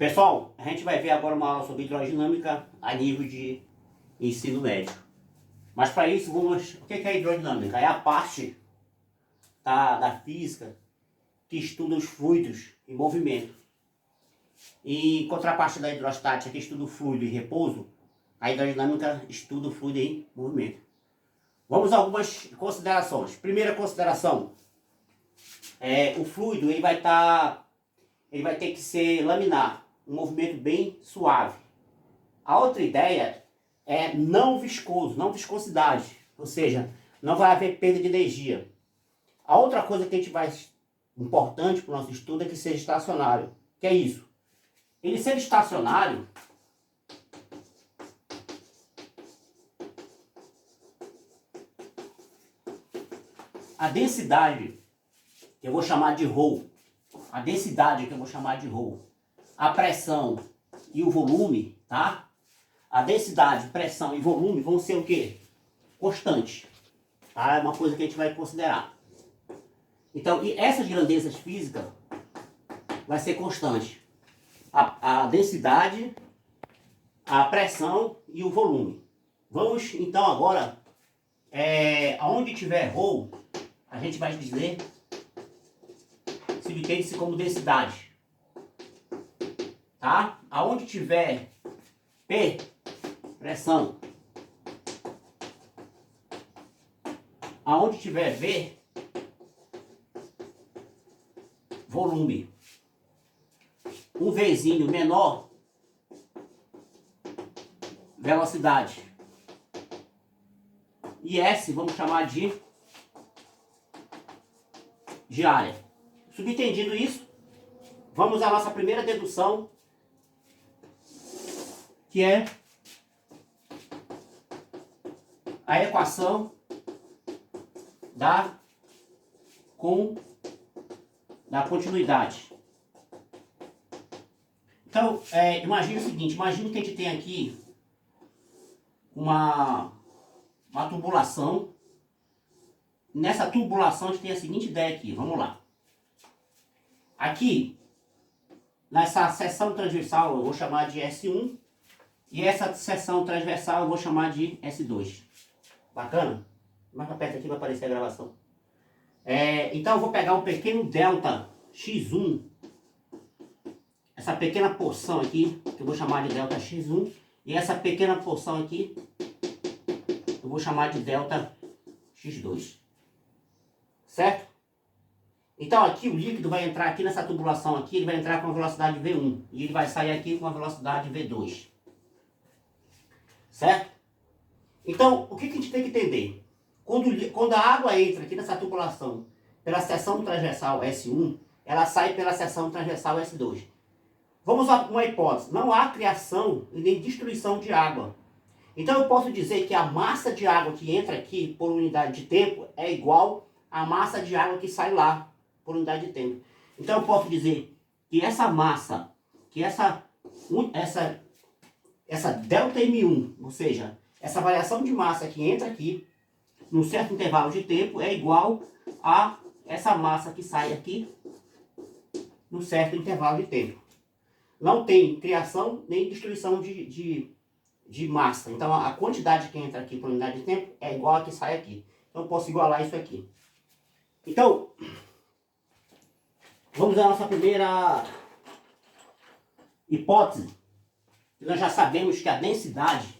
Pessoal, a gente vai ver agora uma aula sobre hidrodinâmica a nível de ensino médio. Mas para isso, o que é hidrodinâmica? É a parte da física que estuda os fluidos em movimento. E em contraparte da hidrostática, que estuda o fluido em repouso, a hidrodinâmica estuda o fluido em movimento. Vamos a algumas considerações. Primeira consideração, o fluido ele vai ter que ser laminar, um movimento bem suave. A outra ideia é não viscosidade, ou seja, não vai haver perda de energia. A outra coisa que a gente vai, importante para o nosso estudo, é que seja estacionário. Que é isso? Ele sendo estacionário, a densidade, que eu vou chamar de ρ, a pressão e o volume, tá? A densidade, pressão e volume vão ser o quê? Constantes. Tá? É uma coisa que a gente vai considerar. Então, e essas grandezas físicas vai ser constante. A densidade, a pressão e o volume. Vamos, então, agora, aonde tiver ρ, a gente vai dizer, subentende-se como densidade. Tá? Aonde tiver P, pressão. Aonde tiver V, volume. Um Vzinho menor, velocidade. E S vamos chamar de área. Subentendido isso, vamos à nossa primeira dedução, que é a equação da continuidade. Então, imagine o seguinte, imagine que a gente tem aqui uma tubulação. Nessa tubulação a gente tem a seguinte ideia aqui, vamos lá. Aqui, nessa seção transversal eu vou chamar de S1 e essa seção transversal eu vou chamar de S2. Bacana? Mais pra perto aqui vai aparecer a gravação. Então eu vou pegar um pequeno delta X1, essa pequena porção aqui, que eu vou chamar de delta X1, e essa pequena porção aqui, eu vou chamar de delta X2. Certo? Então aqui o líquido vai entrar aqui nessa tubulação aqui, ele vai entrar com a velocidade V1, e ele vai sair aqui com a velocidade V2. Certo? Então, o que a gente tem que entender? Quando a água entra aqui nessa tubulação pela seção transversal S1, ela sai pela seção transversal S2. Vamos a uma hipótese. Não há criação e nem destruição de água. Então eu posso dizer que a massa de água que entra aqui por unidade de tempo é igual à massa de água que sai lá por unidade de tempo. Então eu posso dizer que essa massa, que essa delta M1, ou seja, essa variação de massa que entra aqui num certo intervalo de tempo é igual a essa massa que sai aqui num certo intervalo de tempo. Não tem criação nem destruição de massa. Então a quantidade que entra aqui por unidade de tempo é igual a que sai aqui. Então eu posso igualar isso aqui. Então, vamos à nossa primeira hipótese. Nós já sabemos que a densidade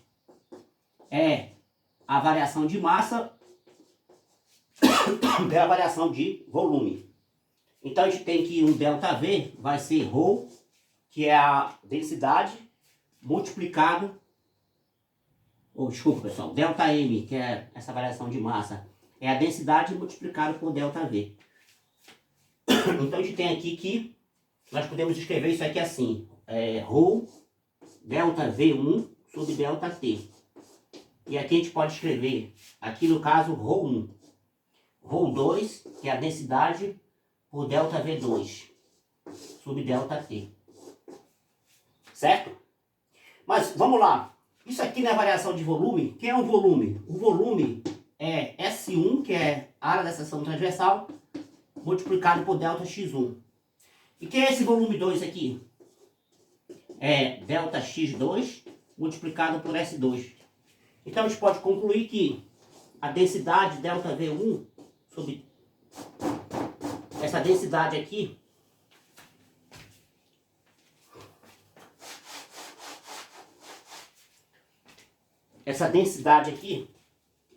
é a variação de massa pela variação de volume. Então a gente tem que um ΔV vai ser ρ, que é a densidade, multiplicado, desculpa pessoal, ΔM, que é essa variação de massa, é a densidade multiplicado por ΔV. Então a gente tem aqui que nós podemos escrever isso aqui assim, ρ ΔV1 sobre ΔT. E aqui a gente pode escrever, aqui no caso, ρ1. ρ2, que é a densidade, por ΔV2 sobre ΔT. Certo? Mas vamos lá. Isso aqui não é variação de volume. Quem é o volume? O volume é S1, que é a área da seção transversal, multiplicado por ΔX1. E quem é esse volume 2 aqui? é ΔX2 multiplicado por S2. Então a gente pode concluir que a densidade ΔV1 sobre essa densidade aqui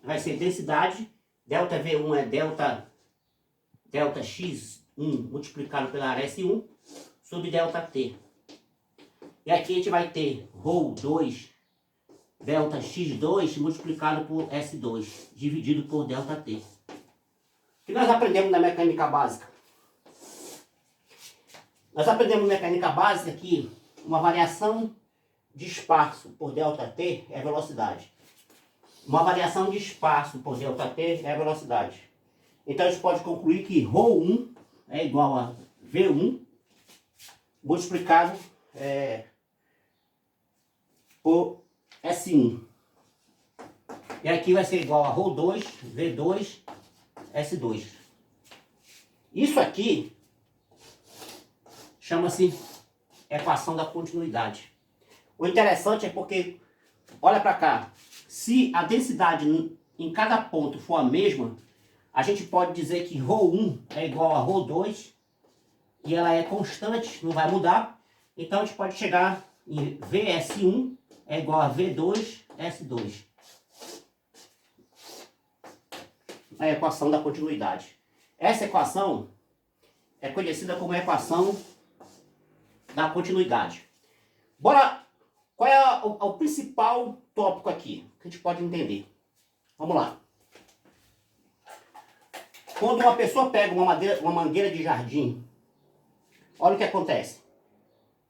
vai ser densidade, ΔV1 é ΔX1 multiplicado pela área S1 sobre ΔT. E aqui a gente vai ter ρ2 ΔX2 multiplicado por S2 dividido por ΔT. O que nós aprendemos na mecânica básica? Nós aprendemos na mecânica básica que uma variação de espaço por ΔT é a velocidade. Uma variação de espaço por ΔT é a velocidade. Então a gente pode concluir que ρ1 é igual a V1 multiplicado por S1. E aqui vai ser igual a ρ2, V2, S2. Isso aqui chama-se equação da continuidade. O interessante é porque, olha para cá, se a densidade em cada ponto for a mesma, a gente pode dizer que ρ1 é igual a ρ2 e ela é constante, não vai mudar. Então a gente pode chegar em Vs1 é igual a V2, S2. A equação da continuidade. Essa equação é conhecida como a equação da continuidade. Bora, qual é o principal tópico aqui que a gente pode entender? Vamos lá. Quando uma pessoa pega uma mangueira de jardim, olha o que acontece.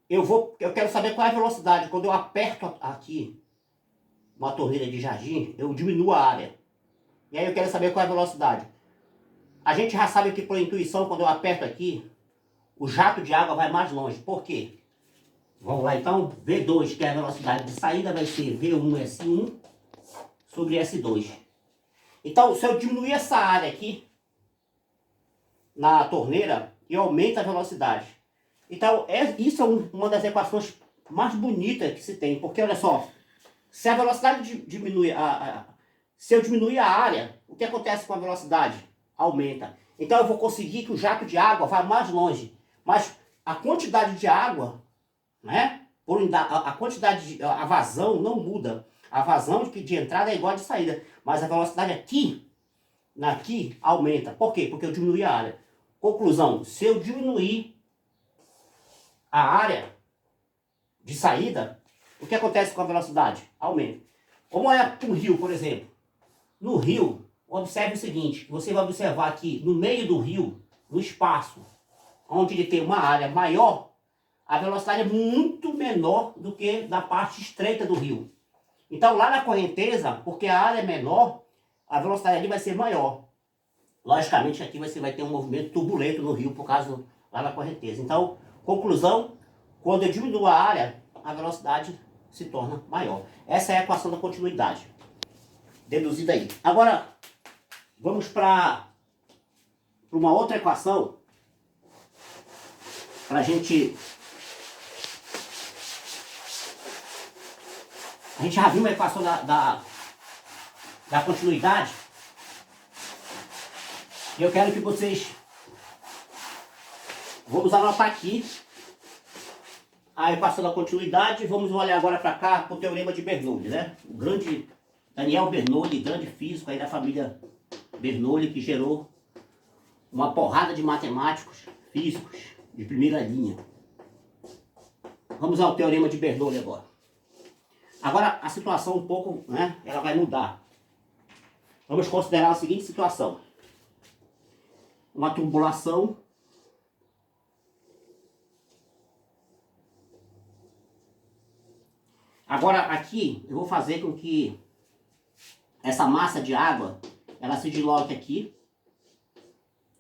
Eu quero saber qual é a velocidade. Quando eu aperto aqui uma torneira de jardim, eu diminuo a área. E aí eu quero saber qual é a velocidade. A gente já sabe que por intuição, quando eu aperto aqui, o jato de água vai mais longe. Por quê? Vamos lá então. V2, que é a velocidade de saída, vai ser V1S1 sobre S2. Então, se eu diminuir essa área aqui na torneira, eu aumento a velocidade. Então, isso é uma das equações mais bonitas que se tem. Porque, olha só, se a velocidade diminui, se eu diminuir a área, o que acontece com a velocidade? Aumenta. Então, eu vou conseguir que o jato de água vá mais longe. Mas a quantidade de água, né? A vazão não muda. A vazão de entrada é igual a de saída. Mas a velocidade aqui aumenta. Por quê? Porque eu diminuí a área. Conclusão, se eu diminuir a área de saída, o que acontece com a velocidade? Aumenta. Vamos olhar para um rio, por exemplo. No rio, observe o seguinte, você vai observar aqui, no meio do rio, no espaço, onde ele tem uma área maior, a velocidade é muito menor do que na parte estreita do rio. Então lá na correnteza, porque a área é menor, a velocidade ali vai ser maior. Logicamente aqui você vai ter um movimento turbulento no rio por causa lá na correnteza. Então, conclusão, quando eu diminuo a área, a velocidade se torna maior. Essa é a equação da continuidade. Deduzida aí. Agora, vamos para uma outra equação. Para a gente já viu uma equação da continuidade. E eu quero que vocês... Vamos anotar aqui a equação da continuidade. Vamos olhar agora para cá para o teorema de Bernoulli, né? O grande Daniel Bernoulli, grande físico aí da família Bernoulli, que gerou uma porrada de matemáticos, físicos de primeira linha. Vamos ao teorema de Bernoulli agora. Agora a situação um pouco, né? Ela vai mudar. Vamos considerar a seguinte situação. Uma tubulação agora aqui eu vou fazer com que essa massa de água ela se desloque aqui.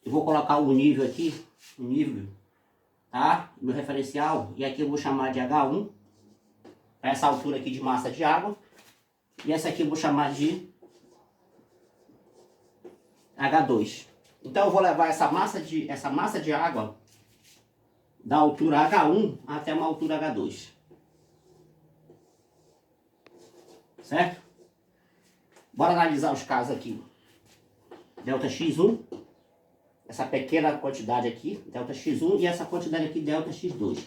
Eu vou colocar o nível aqui, o nível, tá? Meu referencial, e aqui eu vou chamar de H1, para essa altura aqui de massa de água, e essa aqui eu vou chamar de H2. Então eu vou levar essa massa de água da altura H1 até uma altura H2. certo? Bora analisar os casos aqui. Δx1, essa pequena quantidade aqui, Δx1, e essa quantidade aqui, Δx2.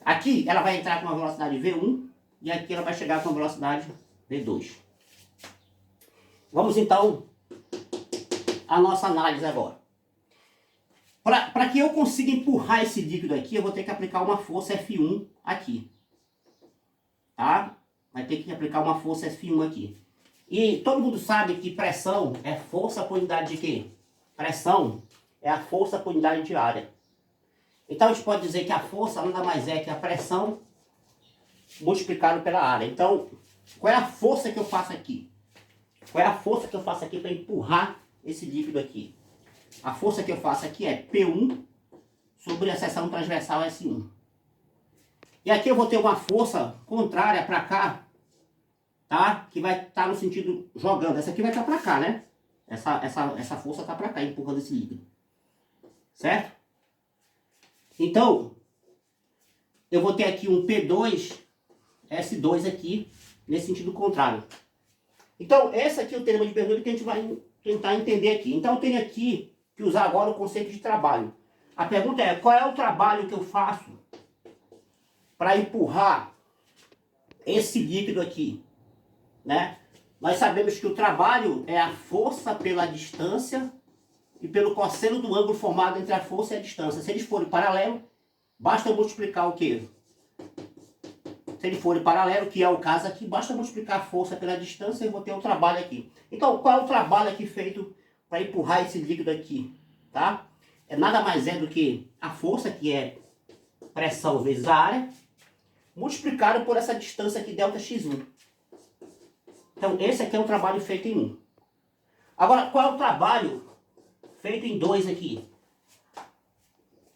Aqui ela vai entrar com uma velocidade V1 e aqui ela vai chegar com uma velocidade V2. Vamos então à nossa análise agora. Para que eu consiga empurrar esse líquido aqui, eu vou ter que aplicar uma força F1 aqui. Tá? Vai ter que aplicar uma força F1 aqui. E todo mundo sabe que pressão é força por unidade de quê? Pressão é a força por unidade de área. Então a gente pode dizer que a força nada mais é que a pressão multiplicado pela área. Então, qual é a força que eu faço aqui? Qual é a força que eu faço aqui para empurrar esse líquido aqui? A força que eu faço aqui é P1 sobre a seção transversal S1. E aqui eu vou ter uma força contrária para cá, tá? Que vai estar no sentido jogando. Essa aqui vai estar para cá, né? Essa força está para cá, empurrando esse líquido. Certo? Então, eu vou ter aqui um P2, S2 aqui, nesse sentido contrário. Então, esse aqui é o teorema de Bernoulli que a gente vai tentar entender aqui. Então, eu tenho aqui que usar agora o conceito de trabalho. A pergunta é, qual é o trabalho que eu faço para empurrar esse líquido aqui, né? Nós sabemos que o trabalho é a força pela distância e pelo cosseno do ângulo formado entre a força e a distância. Se eles forem paralelos, basta eu multiplicar o quê? Se eles forem paralelos, que é o caso aqui, basta multiplicar a força pela distância e eu vou ter um trabalho aqui. Então, qual é o trabalho aqui feito para empurrar esse líquido aqui? Tá? É nada mais é do que a força, que é pressão vezes a área, multiplicado por essa distância aqui, Δx1. Então, esse aqui é um trabalho feito em 1. Agora, qual é o trabalho feito em 2 aqui?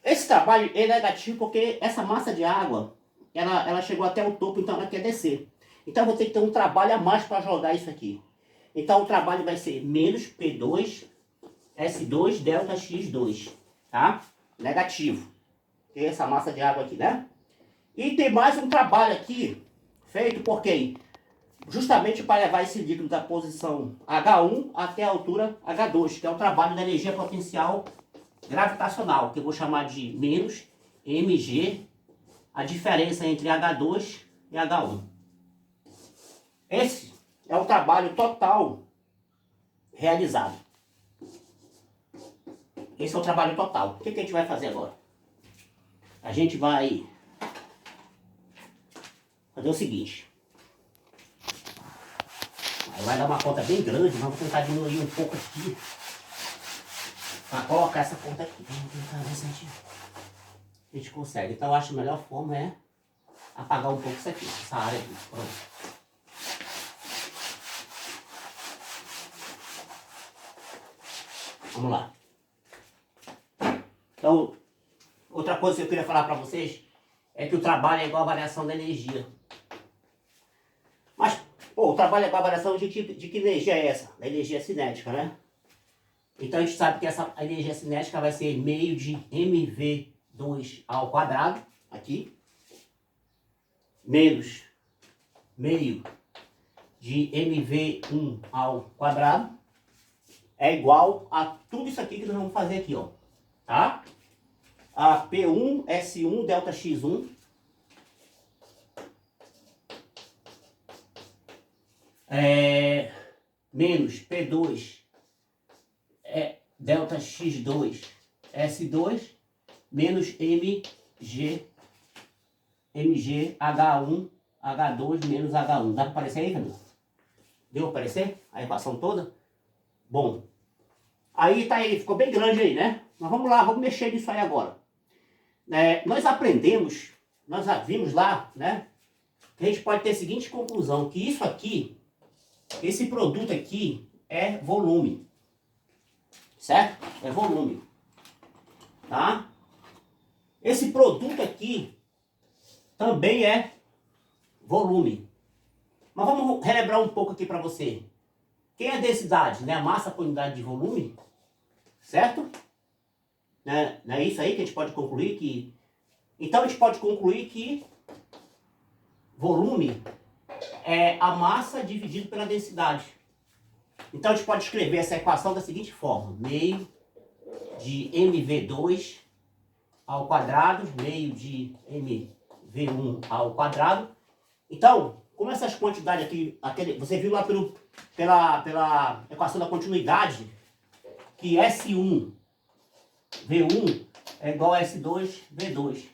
Esse trabalho é negativo porque essa massa de água, ela chegou até o topo, então ela quer descer. Então, eu vou ter que ter um trabalho a mais para jogar isso aqui. Então, o trabalho vai ser menos P2, S2, Δx2, tá? Negativo. Tem essa massa de água aqui, né? E tem mais um trabalho aqui, feito por quem? Justamente para levar esse líquido da posição H1 até a altura H2, que é o trabalho da energia potencial gravitacional, que eu vou chamar de menos mg, a diferença entre H2 e H1. Esse é o trabalho total realizado. Esse é o trabalho total. O que a gente vai fazer agora? A gente vai fazer o seguinte. Aí vai dar uma conta bem grande, mas vou tentar diminuir um pouco aqui para colocar essa conta aqui. Vamos tentar ver se a gente consegue. Então eu acho que a melhor forma é apagar um pouco isso aqui, essa área aqui. Pronto. Vamos lá. Então, outra coisa que eu queria falar para vocês é que o trabalho é igual a variação da energia. Mas, pô, o trabalho é igual a variação de que energia é essa? Da energia cinética, né? Então a gente sabe que essa energia cinética vai ser meio de mv2 ao quadrado, aqui, menos meio de mv1 ao quadrado, é igual a tudo isso aqui que nós vamos fazer aqui, ó, tá? A P1, S1, Δx1, menos P2, Δx2, S2, menos mg, H1, H2, menos H1. Dá para aparecer aí, Camilo? Deu para aparecer a equação toda? Bom, aí tá aí, ficou bem grande aí, né? Mas vamos lá, vamos mexer nisso aí agora. Nós aprendemos, nós já vimos lá, né? Que a gente pode ter a seguinte conclusão, que isso aqui, esse produto aqui é volume. Certo? É volume. Tá? Esse produto aqui também é volume. Mas vamos relembrar um pouco aqui para você. Quem é densidade? Né? A massa por unidade de volume. Certo? Não é isso aí que a gente pode concluir que... Então a gente pode concluir que volume é a massa dividido pela densidade. Então a gente pode escrever essa equação da seguinte forma: meio de mv2 ao quadrado, meio de mv1 ao quadrado. Então, como essas quantidades aqui, você viu lá pela equação da continuidade, que S1 V1 é igual a S2 V2.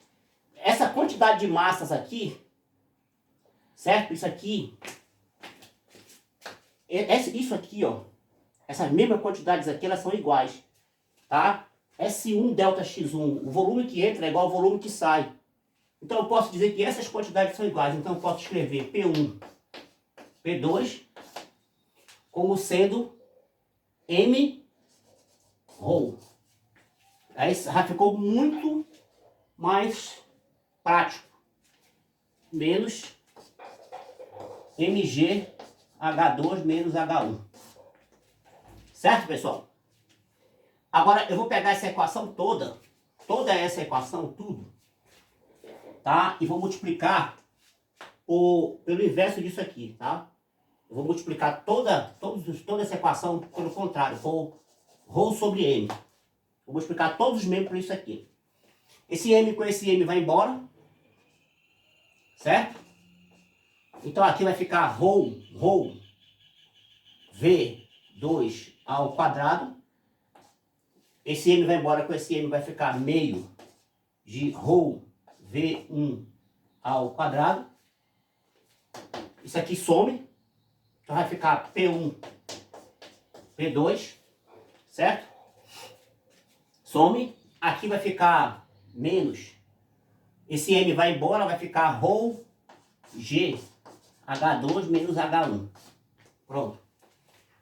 Essa quantidade de massas aqui, certo? Isso aqui, isso aqui, ó, essas mesmas quantidades aqui, elas são iguais, tá? S1 delta X1, o volume que entra é igual ao volume que sai. Então eu posso dizer que essas quantidades são iguais. Então eu posso escrever P1, P2 como sendo M ρ. Aí já ficou muito mais prático. Menos mgH2 menos H1. Certo, pessoal? Agora eu vou pegar essa equação toda essa equação, tudo, tá? E vou multiplicar pelo inverso disso aqui, tá? Eu vou multiplicar toda essa equação pelo contrário, por ρ sobre m. Vou multiplicar todos os membros por isso aqui. Esse m com esse m vai embora, certo? Então aqui vai ficar ρ V2 ao quadrado. Esse m vai embora com esse m, vai ficar meio de ρ V1 ao quadrado. Isso aqui some. Então vai ficar P1, P2, certo? Some. Aqui vai ficar menos. Esse m vai embora, vai ficar ρ G H2 menos H1. Pronto.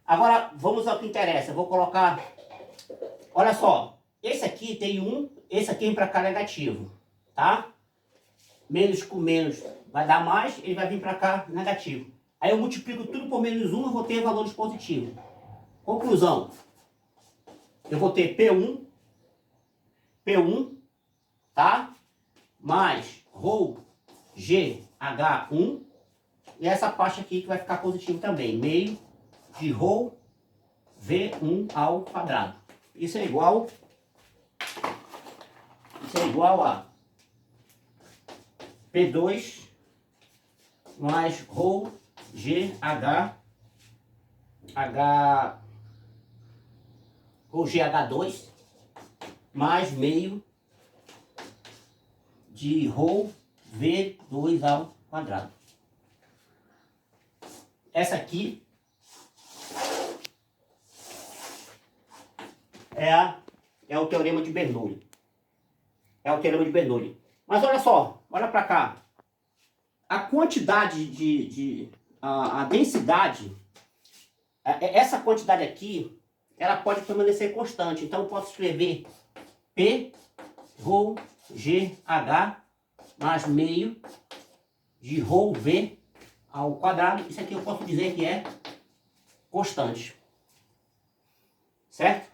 Agora vamos ao que interessa. Eu vou colocar... Olha só. Esse aqui tem 1, esse aqui vem para cá negativo, tá? Menos com menos vai dar mais, ele vai vir para cá negativo. Aí eu multiplico tudo por menos 1, eu vou ter valores positivos. Conclusão. Eu vou ter P1, tá? Mais ρ G H1. E essa parte aqui que vai ficar positivo também. Meio de ρ V1 ao quadrado. Isso é igual a P2 mais ρ G H2 mais meio de ρ V2 ao quadrado. Essa aqui é o teorema de Bernoulli. É o teorema de Bernoulli. Mas olha só, olha para cá. A quantidade a densidade, essa quantidade aqui, ela pode permanecer constante. Então eu posso escrever P ρ G H mais meio de ρ V ao quadrado. Isso aqui eu posso dizer que é constante. Certo?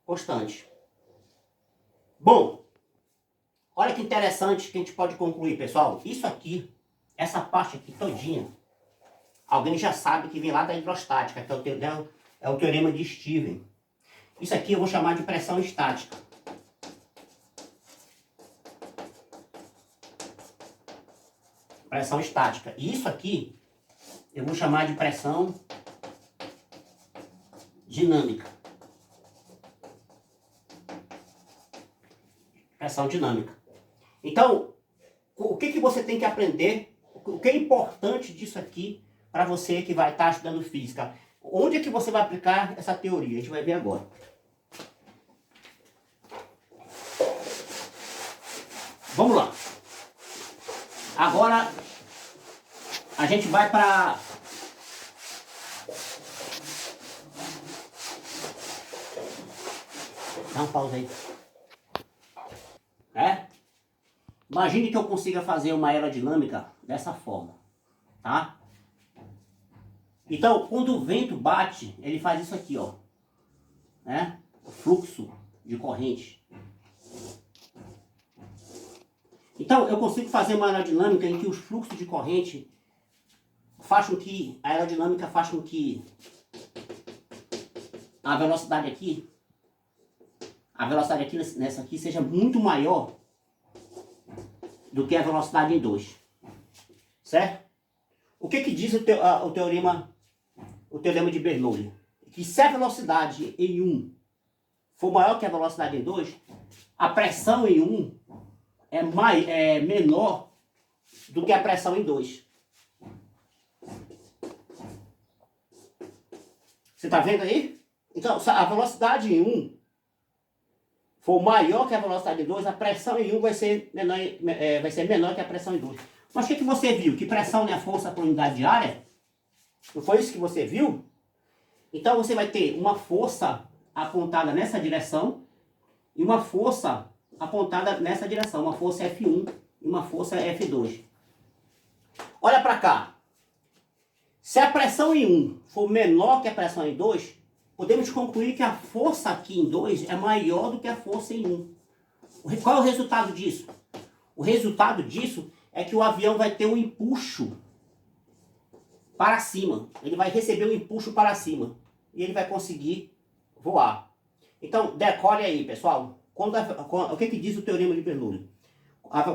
Constante. Bom, olha que interessante que a gente pode concluir, pessoal. Isso aqui, essa parte aqui todinha, alguém já sabe que vem lá da hidrostática, que é o teorema de Steven. Isso aqui eu vou chamar de pressão estática. Pressão estática. E isso aqui eu vou chamar de pressão dinâmica. Pressão dinâmica. Então, o que você tem que aprender? O que é importante disso aqui para você que vai estar estudando física? Onde é que você vai aplicar essa teoria? A gente vai ver agora. Vamos lá. Agora, a gente vai para... Dá uma pausa aí. Imagine que eu consiga fazer uma aerodinâmica dessa forma, tá? Então, quando o vento bate, ele faz isso aqui, ó, né? O fluxo de corrente. Então, eu consigo fazer uma aerodinâmica em que os fluxos de corrente faz com que, a aerodinâmica faz com que a velocidade aqui nessa aqui seja muito maior do que a velocidade em 2. Certo? O que diz o teorema de Bernoulli? Que se a velocidade em 1 for maior que a velocidade em 2, a pressão em 1 é menor do que a pressão em 2. Você está vendo aí? Então, se a velocidade em 1 for maior que a velocidade em 2, a pressão em 1 vai ser menor que a pressão em 2. Mas o que você viu? Que pressão é a força por unidade de área? Não foi isso que você viu? Então você vai ter uma força apontada nessa direção e uma força apontada nessa direção. Uma força F1 e uma força F2. Olha para cá. Se a pressão em 1 for menor que a pressão em 2, podemos concluir que a força aqui em 2 é maior do que a força em 1. Qual é o resultado disso? O resultado disso é que o avião vai ter um empuxo para cima. Ele vai receber um empuxo para cima. E ele vai conseguir voar. Então, decore aí, pessoal. O que diz o teorema de Bernoulli?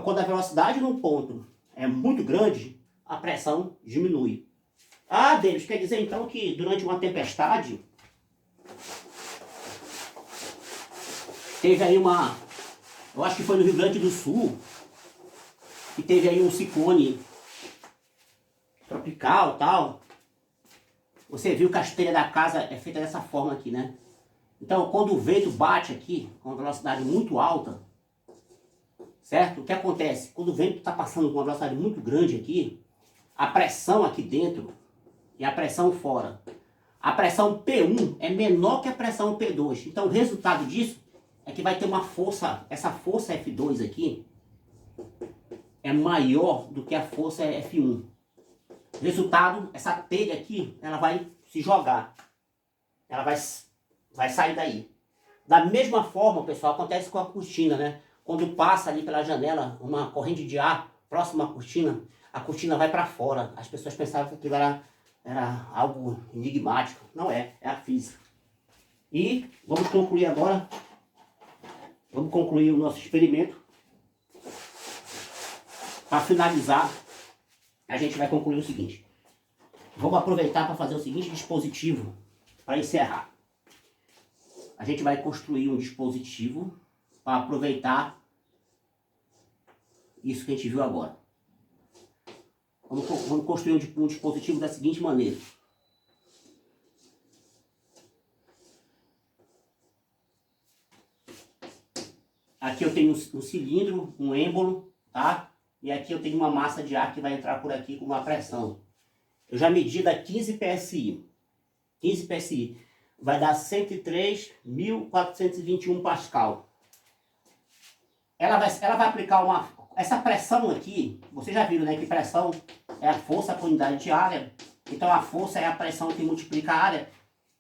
Quando a velocidade num ponto é muito grande, a pressão diminui. Ah, Deus, quer dizer então que durante uma tempestade teve aí eu acho que foi no Rio Grande do Sul, que teve aí um ciclone tropical e tal. Você viu que a esteira da casa é feita dessa forma aqui, né? Então, quando o vento bate aqui, com uma velocidade muito alta, certo? O que acontece? Quando o vento está passando com uma velocidade muito grande aqui, a pressão aqui dentro e a pressão fora. A pressão P1 é menor que a pressão P2. Então, o resultado disso é que vai ter uma força, essa força F2 aqui é maior do que a força F1. Resultado, essa telha aqui, ela vai se jogar. Ela vai sair daí. Da mesma forma, pessoal, acontece com a cortina, né? Quando passa ali pela janela uma corrente de ar próxima à cortina, a cortina vai para fora. As pessoas pensavam que aquilo era algo enigmático. Não é, é a física. E vamos concluir agora. Vamos concluir o nosso experimento. Para finalizar, a gente vai concluir o seguinte. Vamos aproveitar para fazer o seguinte dispositivo para encerrar. A gente vai construir um dispositivo para aproveitar isso que a gente viu agora. Vamos construir um dispositivo da seguinte maneira. Aqui eu tenho um cilindro, um êmbolo, tá? E aqui eu tenho uma massa de ar que vai entrar por aqui com uma pressão. Eu já medi da 15 PSI. 15 PSI vai dar 103.421 Pascal. Ela vai aplicar essa pressão aqui, vocês já viram, né? Que pressão é a força por unidade de área. Então a força é a pressão que multiplica a área.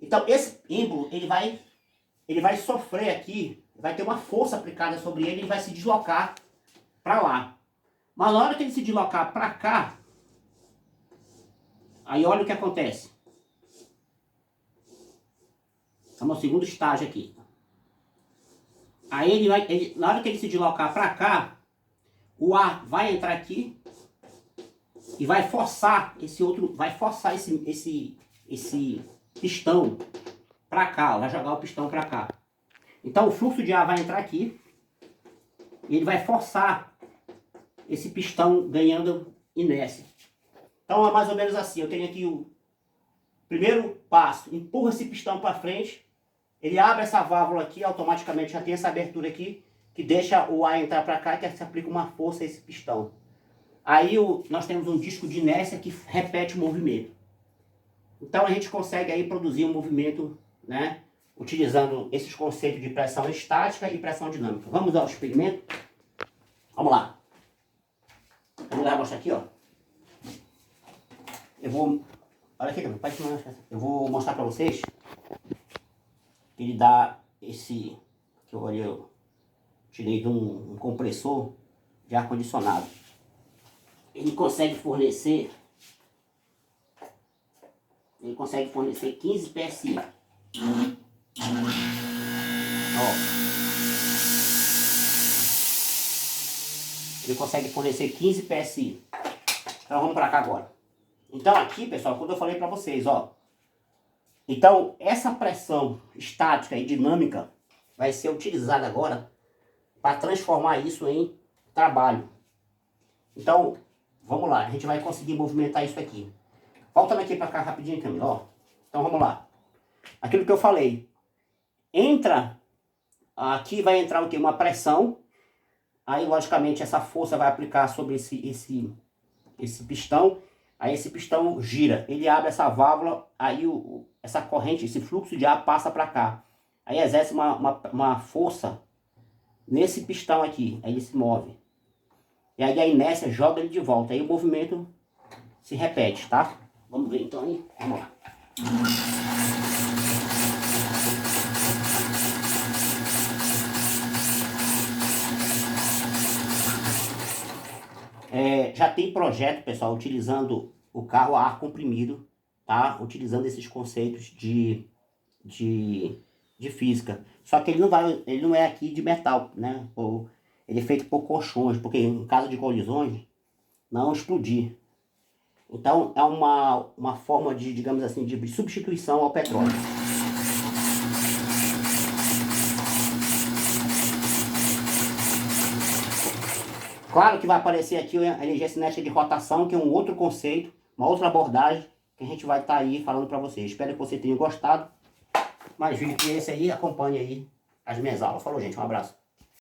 Então esse êmbolo, ele vai sofrer aqui, vai ter uma força aplicada sobre ele e vai se deslocar para lá. Mas na hora que ele se deslocar para cá, aí olha o que acontece. Estamos no segundo estágio aqui. Aí na hora que ele se deslocar para cá, o ar vai entrar aqui e vai forçar esse pistão para cá, vai jogar o pistão para cá. Então o fluxo de ar vai entrar aqui e ele vai forçar esse pistão ganhando inércia. Então é mais ou menos assim, eu tenho aqui o primeiro passo, empurra esse pistão para frente, ele abre essa válvula aqui, automaticamente já tem essa abertura aqui, que deixa o ar entrar para cá e que se aplica uma força a esse pistão. Aí nós temos um disco de inércia que repete o movimento. Então a gente consegue aí produzir um movimento, né, utilizando esses conceitos de pressão estática e pressão dinâmica. Vamos ao experimento? Vamos lá. Vamos lá mostrar aqui, ó. Olha aqui, eu vou mostrar para vocês que ele dá esse, que eu tirei de um compressor de ar-condicionado. Ele consegue fornecer ele consegue fornecer 15 PSI. Ó. Ele consegue fornecer 15 PSI. Então vamos para cá agora. Então aqui, pessoal, quando eu falei para vocês, ó. Então essa pressão estática e dinâmica vai ser utilizada agora para transformar isso em trabalho. Então, vamos lá, a gente vai conseguir movimentar isso aqui. Voltando aqui para cá rapidinho, Camila, ó. Então vamos lá. Aquilo que eu falei. Entra, aqui vai entrar o quê? Uma pressão. Aí, logicamente, essa força vai aplicar sobre esse pistão. Aí esse pistão gira. Ele abre essa válvula, aí essa corrente, esse fluxo de ar passa para cá. Aí exerce uma força nesse pistão aqui. Aí ele se move. E aí a inércia joga ele de volta. Aí o movimento se repete, tá? Vamos ver então aí. Vamos lá. Já tem projeto, pessoal, utilizando o carro a ar comprimido, tá? Utilizando esses conceitos de física. Só que ele não é aqui de metal, né? Ele é feito por colchões, porque em caso de colisões, não explodir. Então é uma forma de, digamos assim, de substituição ao petróleo. Claro que vai aparecer aqui a energia cinética de rotação, que é um outro conceito, uma outra abordagem, que a gente vai estar aí falando para vocês. Espero que você tenha gostado. Mais vídeo que esse aí, acompanhe aí as minhas aulas. Falou, gente, um abraço.